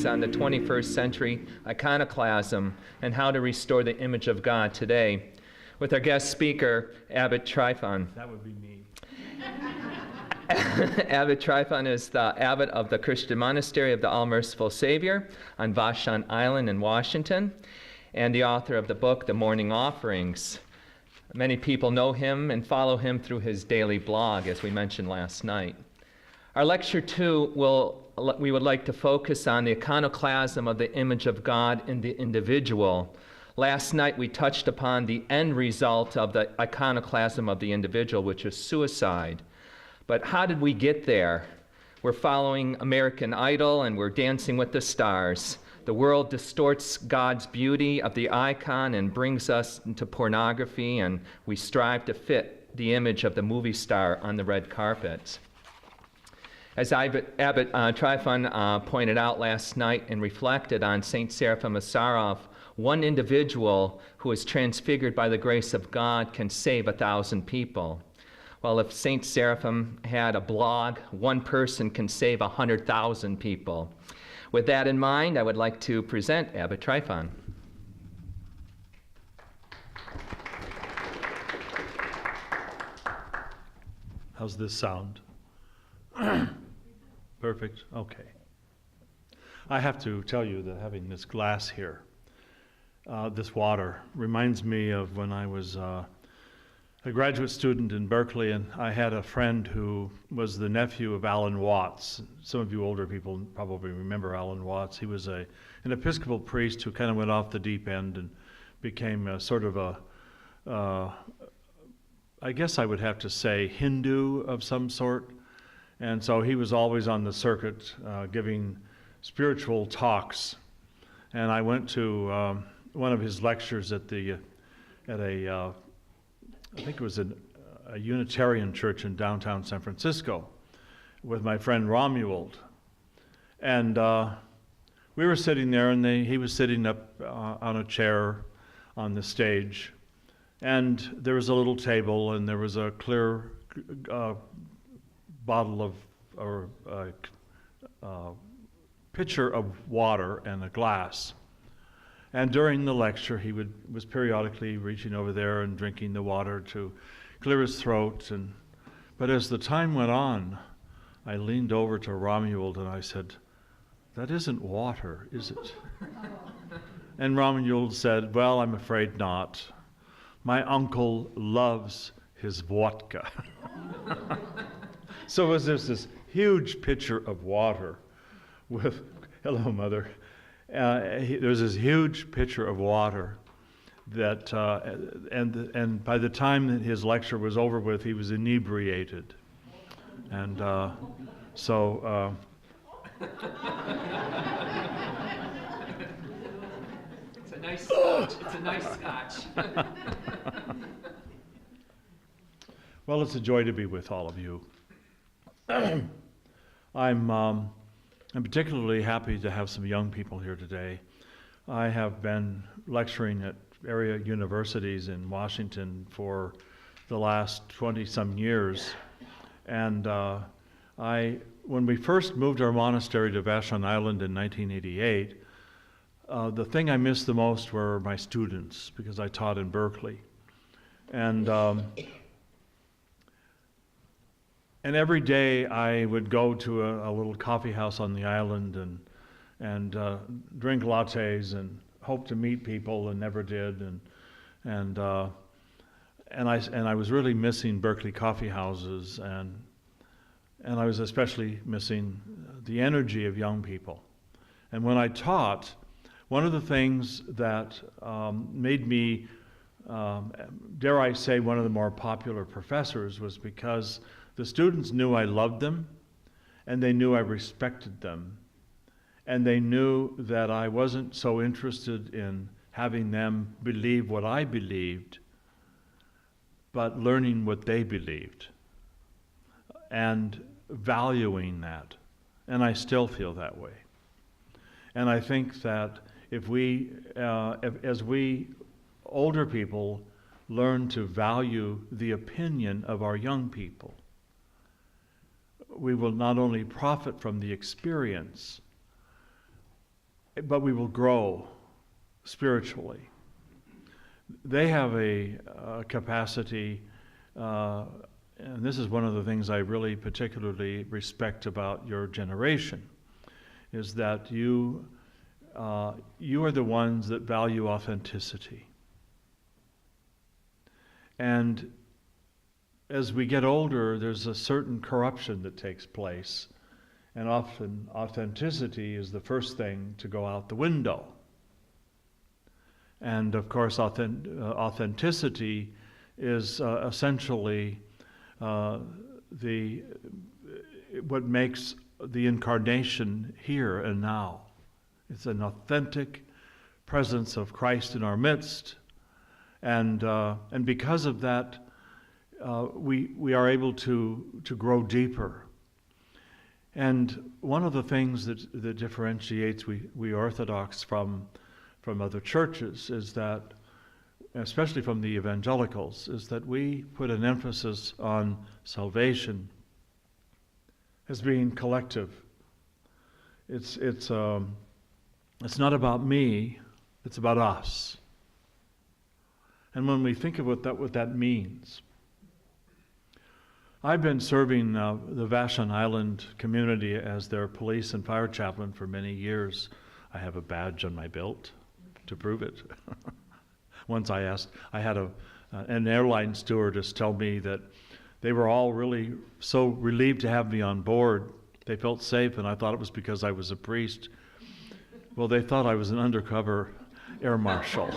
series on the 21st century iconoclasm and how to restore the image of God today with our guest speaker, Abbot Tryphon. That would be me. Abbot Tryphon is the abbot of the Christian Monastery of the All-Merciful Savior on Vashon Island in Washington, and the author of the book, The Morning Offerings. Many people know him and follow him through his daily blog, as we mentioned last night. Our lecture 2 we would like to focus on the iconoclasm of the image of God in the individual. Last night we touched upon the end result of the iconoclasm of the individual, which is suicide. But how did we get there? We're following American Idol and we're dancing with the stars. The world distorts God's beauty of the icon and brings us into pornography, and we strive to fit the image of the movie star on the red carpet. As Abbot Tryphon pointed out last night and reflected on St. Seraphim of Sarov, one individual who is transfigured by the grace of God can save 1,000 people. Well, if St. Seraphim had a blog, one person can save 100,000 people. With that in mind, I would like to present Abbot Tryphon. How's this sound? Perfect? Okay. I have to tell you that having this glass here, this water, reminds me of when I was a graduate student in Berkeley, and I had a friend who was the nephew of Alan Watts. Some of you older people probably remember Alan Watts. He was an Episcopal priest who kind of went off the deep end and became a sort of a, I guess I would have to say, Hindu of some sort. And so he was always on the circuit giving spiritual talks. And I went to one of his lectures at I think it was a Unitarian church in downtown San Francisco with my friend Romuald. And we were sitting there, and he was sitting up on a chair on the stage. And there was a little table, and there was a clear bottle of, or pitcher of water and a glass. And during the lecture, he was periodically reaching over there and drinking the water to clear his throat. But as the time went on, I leaned over to Romuald and I said, "That isn't water, is it?" And Romuald said, "Well, I'm afraid not. My uncle loves his vodka." So it was this huge pitcher of water with, hello, Mother. There was this huge pitcher of water that, and by the time that his lecture was over with, he was inebriated. And so... It's a nice scotch. It's a nice scotch. Well, it's a joy to be with all of you. I'm particularly happy to have some young people here today. I have been lecturing at area universities in Washington for the last 20-some years. And when we first moved our monastery to Vashon Island in 1988, the thing I missed the most were my students, because I taught in Berkeley. And every day I would go to a little coffee house on the island and drink lattes and hope to meet people, and never did. And I was really missing Berkeley coffee houses, and I was especially missing the energy of young people. And when I taught, one of the things that made me, dare I say, one of the more popular professors was because the students knew I loved them, and they knew I respected them, and they knew that I wasn't so interested in having them believe what I believed, but learning what they believed and valuing that. And I still feel that way. And I think that if as we older people learn to value the opinion of our young people, we will not only profit from the experience, but we will grow spiritually. They have a capacity, and this is one of the things I really particularly respect about your generation, is that you are the ones that value authenticity. And as we get older, there's a certain corruption that takes place, and often authenticity is the first thing to go out the window. And of course, authenticity is essentially what makes the incarnation here and now. It's an authentic presence of Christ in our midst, and because of that, we are able to grow deeper. And one of the things that differentiates we Orthodox from other churches is that, especially from the evangelicals, is that we put an emphasis on salvation as being collective. It's not about me, it's about us. And when we think of what that means, I've been serving the Vashon Island community as their police and fire chaplain for many years. I have a badge on my belt to prove it. Once I had an airline stewardess tell me that they were all really so relieved to have me on board. They felt safe, and I thought it was because I was a priest. Well, they thought I was an undercover air marshal.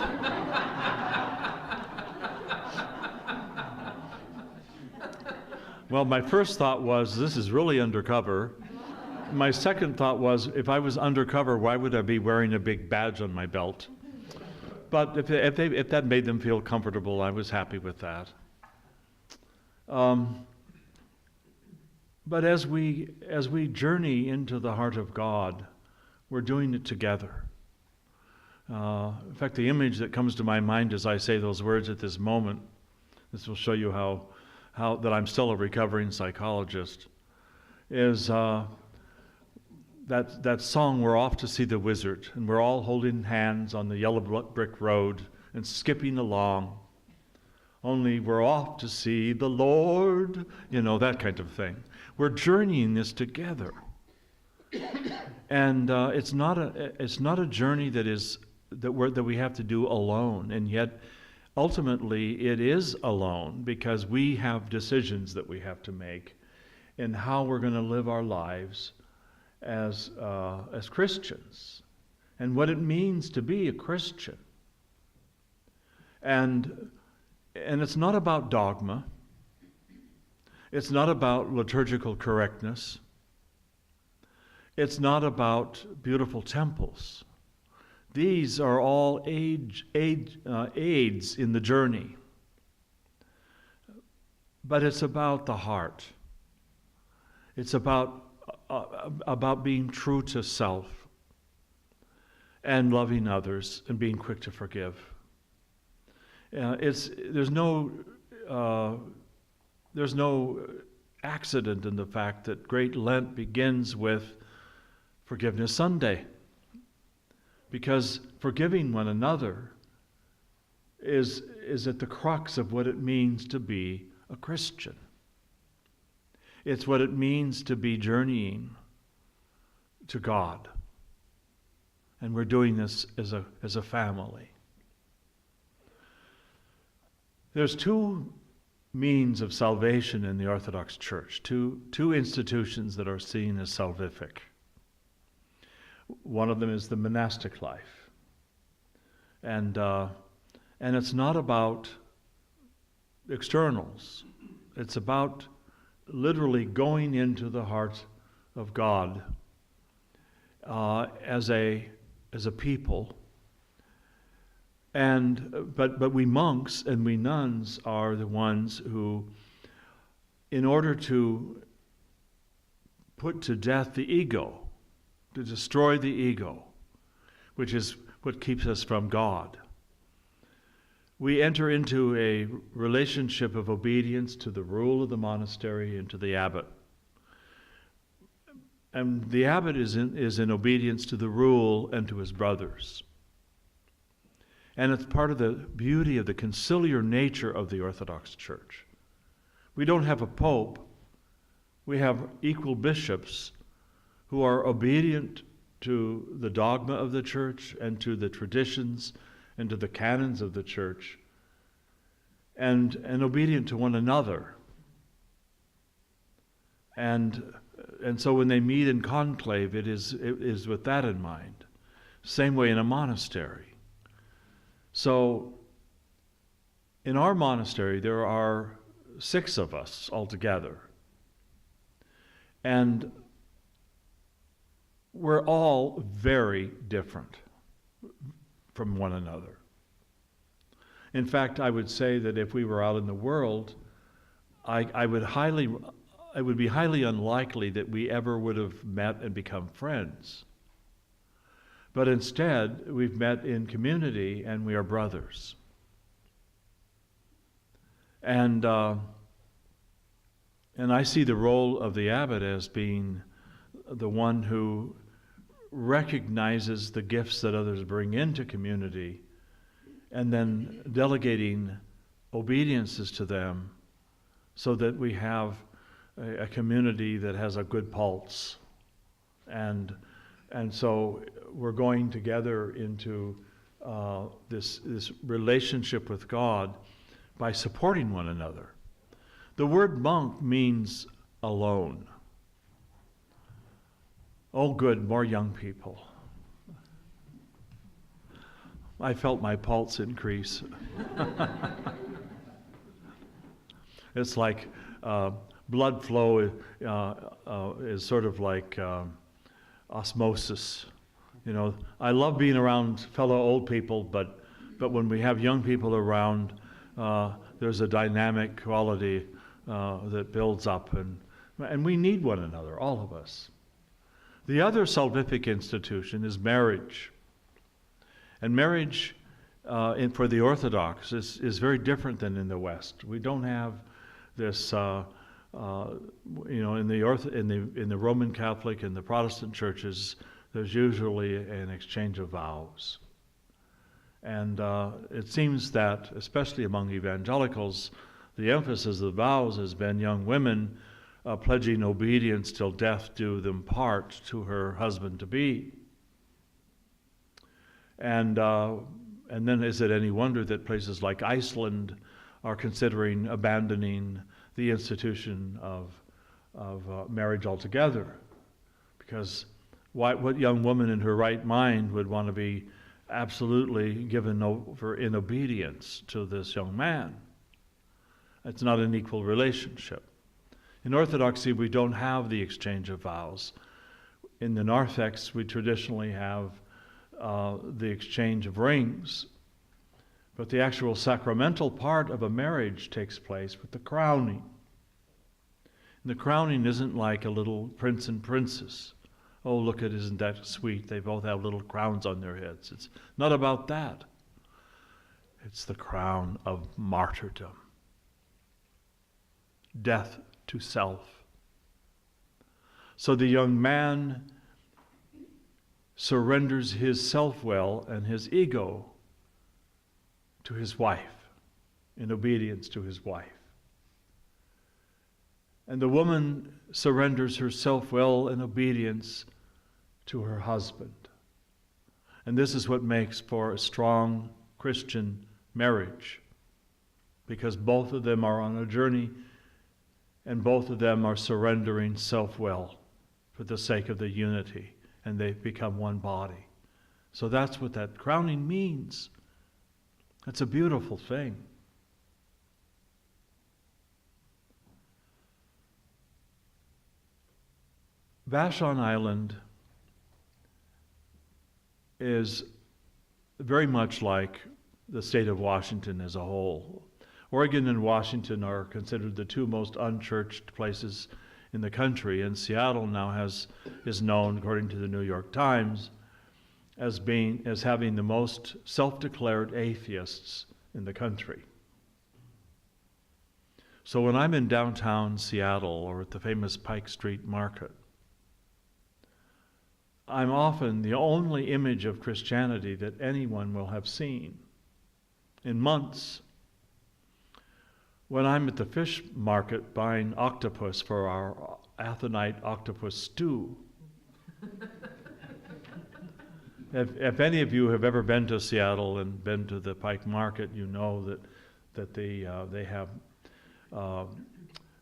Well, my first thought was, this is really undercover. My second thought was, if I was undercover, why would I be wearing a big badge on my belt? But if that made them feel comfortable, I was happy with that. But as we journey into the heart of God, we're doing it together. In fact, the image that comes to my mind as I say those words at this moment, this will show you how that I'm still a recovering psychologist, is that song, "We're Off to See the Wizard," and we're all holding hands on the yellow brick road and skipping along. Only we're off to see the Lord, that kind of thing. We're journeying this together, and it's not a journey that we have to do alone, and yet ultimately it is alone, because we have decisions that we have to make in how we're going to live our lives as Christians, and what it means to be a Christian. And it's not about dogma. It's not about liturgical correctness. It's not about beautiful temples. These are all aids in the journey. But it's about the heart. It's about being true to self and loving others and being quick to forgive. There's no accident in the fact that Great Lent begins with Forgiveness Sunday, because forgiving one another is at the crux of what it means to be a Christian. It's what it means to be journeying to God. And we're doing this as a family. There's two means of salvation in the Orthodox Church, two institutions that are seen as salvific. One of them is the monastic life. And it's not about externals. It's about literally going into the heart of God as a people. But we monks and we nuns are the ones who, in order to put to death the ego, to destroy the ego, which is what keeps us from God, we enter into a relationship of obedience to the rule of the monastery and to the abbot. And the abbot is in obedience to the rule and to his brothers. And it's part of the beauty of the conciliar nature of the Orthodox Church. We don't have a pope. We have equal bishops who are obedient to the dogma of the church and to the traditions and to the canons of the church, and obedient to one another. And so when they meet in conclave, it is with that in mind. Same way in a monastery. So in our monastery, there are 6 of us altogether. And we're all very different from one another. In fact, I would say that if we were out in the world, it would be highly unlikely that we ever would have met and become friends. But instead, we've met in community and we are brothers. And I see the role of the abbot as being the one who recognizes the gifts that others bring into community and then delegating obediences to them so that we have a community that has a good pulse. And so we're going together into this relationship with God by supporting one another. The word monk means alone. Oh, good, more young people. I felt my pulse increase. It's like blood flow is sort of like osmosis. You know, I love being around fellow old people, but when we have young people around, there's a dynamic quality that builds up, and we need one another, all of us. The other salvific institution is marriage. And marriage for the Orthodox is very different than in the West. We don't have this, in the Roman Catholic and the Protestant churches, there's usually an exchange of vows. And it seems that, especially among evangelicals, the emphasis of the vows has been young women pledging obedience till death do them part to her husband-to-be. And then is it any wonder that places like Iceland are considering abandoning the institution of marriage altogether? Because what young woman in her right mind would want to be absolutely given over in obedience to this young man? It's not an equal relationship. In Orthodoxy, we don't have the exchange of vows. In the narthex, we traditionally have the exchange of rings. But the actual sacramental part of a marriage takes place with the crowning. And the crowning isn't like a little prince and princess. Oh, look at, isn't that sweet? They both have little crowns on their heads. It's not about that. It's the crown of martyrdom. Death to self. So the young man surrenders his self-will and his ego to his wife, in obedience to his wife. And the woman surrenders her self-will and obedience to her husband. And this is what makes for a strong Christian marriage, because both of them are on a journey and both of them are surrendering self-will for the sake of the unity, and they become one body. So that's what that crowning means. It's a beautiful thing. Vashon Island is very much like the state of Washington as a whole. Oregon and Washington are considered the 2 most unchurched places in the country, and Seattle now is known, according to the New York Times, as having the most self-declared atheists in the country. So when I'm in downtown Seattle or at the famous Pike Street Market, I'm often the only image of Christianity that anyone will have seen in months. When I'm at the fish market buying octopus for our Athonite octopus stew, if any of you have ever been to Seattle and been to the Pike Market, you know that they have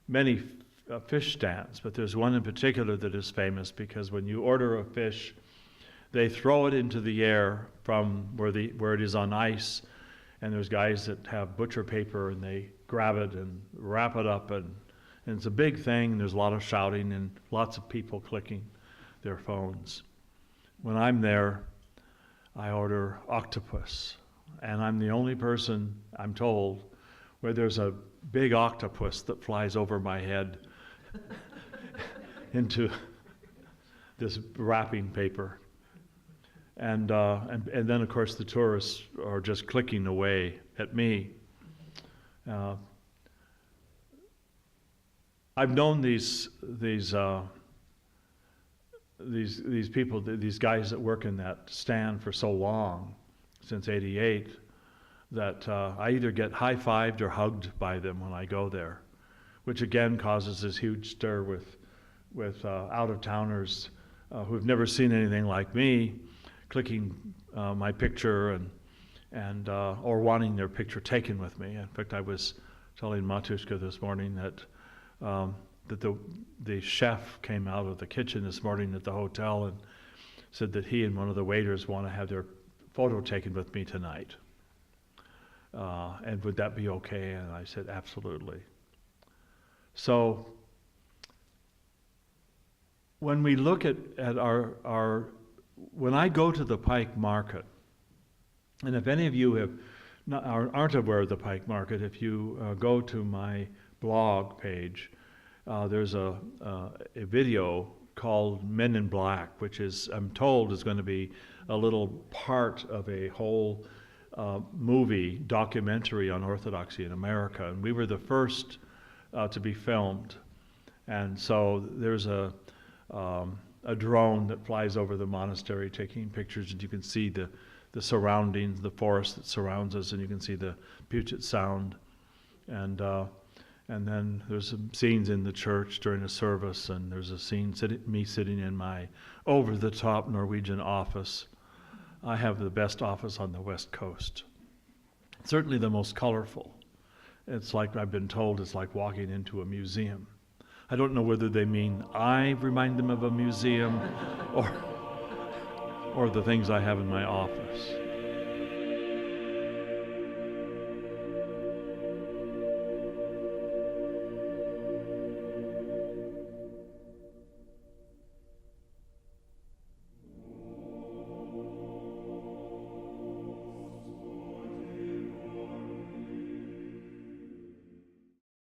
many fish stands, but there's one in particular that is famous because when you order a fish, they throw it into the air from where it is on ice, and there's guys that have butcher paper and they grab it and wrap it up, and it's a big thing. There's a lot of shouting and lots of people clicking their phones. When I'm there, I order octopus, and I'm the only person, I'm told, where there's a big octopus that flies over my head into this wrapping paper. And then, of course, the tourists are just clicking away at me. I've known these people, these guys that work in that stand for so long, since '88, that I either get high-fived or hugged by them when I go there, which again causes this huge stir with out-of-towners who've never seen anything like me, clicking my picture and or wanting their picture taken with me. In fact, I was telling Matushka this morning that the chef came out of the kitchen this morning at the hotel and said that he and one of the waiters want to have their photo taken with me tonight. And would that be okay? And I said, absolutely. So when we look at our when I go to the Pike Market, and if any of you aren't aware of the Pike Market, if you go to my blog page, there's a video called Men in Black, which is, I'm told, is going to be a little part of a whole movie documentary on Orthodoxy in America. And we were the first to be filmed. And so there's a drone that flies over the monastery taking pictures, and you can see the surroundings, the forest that surrounds us, and you can see the Puget Sound. And then there's some scenes in the church during a service, and there's a scene me sitting in my over-the-top Norwegian office. I have the best office on the West Coast. Certainly the most colorful. It's like, I've been told, it's like walking into a museum. I don't know whether they mean I remind them of a museum or the things I have in my office.